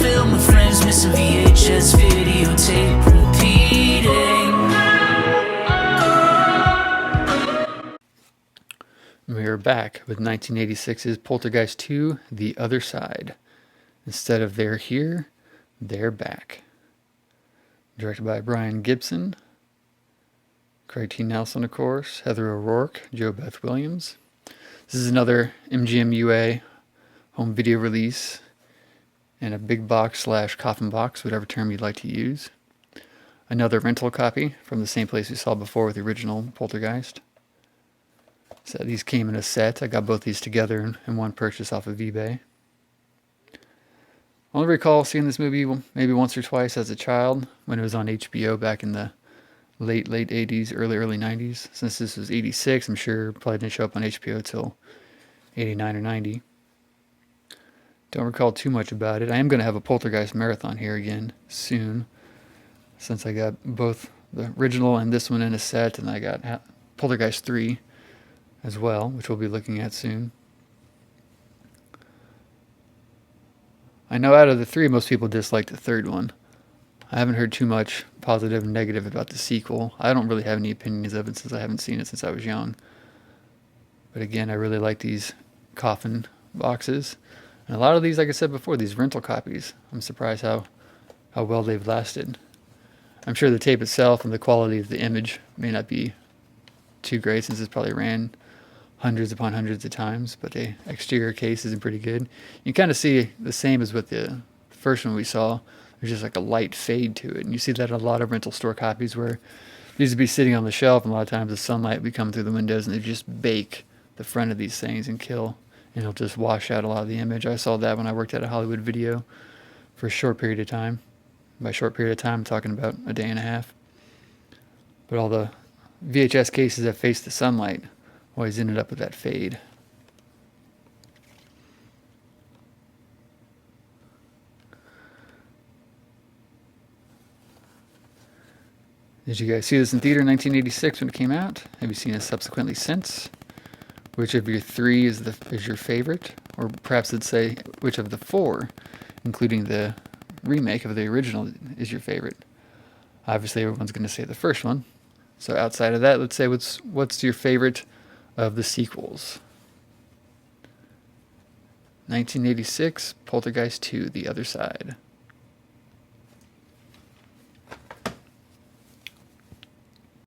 film with friends, missing VHS videotape repeating. We are back with 1986's Poltergeist 2, The Other Side. Instead of They're Here, They're Back. Directed by Brian Gibson. Craig T. Nelson, of course. Heather O'Rourke. Jo Beth Williams. This is another MGM-UA home video release in a big box / coffin box, whatever term you'd like to use. Another rental copy from the same place we saw before with the original Poltergeist. So these came in a set. I got both these together in one purchase off of eBay. I only recall seeing this movie maybe once or twice as a child when it was on HBO back in the late 80s, early 90s. Since this was 86, I'm sure it probably didn't show up on HBO till 89 or 90. Don't recall too much about it. I am going to have a Poltergeist marathon here again soon, since I got both the original and this one in a set, and I got Poltergeist 3 as well, which we'll be looking at soon. I know out of the three, most people dislike the third one. I haven't heard too much positive and negative about the sequel. I don't really have any opinions of it since I haven't seen it since I was young. But again, I really like these coffin boxes. And a lot of these, like I said before, these rental copies, I'm surprised how well they've lasted. I'm sure the tape itself and the quality of the image may not be too great since it's probably ran hundreds upon hundreds of times, but the exterior case isn't pretty good. You kind of see the same as with the first one we saw. There's just like a light fade to it, and you see that in a lot of rental store copies where it used to be sitting on the shelf, and a lot of times the sunlight would come through the windows and they just bake the front of these things and kill, and it'll just wash out a lot of the image. I saw that when I worked at a Hollywood Video for a short period of time. By short period of time, I'm talking about a day and a half. But all the VHS cases that face the sunlight always ended up with that fade. Did you guys see this in theater in 1986 when it came out? Have you seen it subsequently since? Which of your three is your favorite? Or perhaps let's say, which of the four, including the remake of the original, is your favorite? Obviously, everyone's going to say the first one. So outside of that, let's say what's your favorite of the sequels? 1986, Poltergeist 2, The Other Side.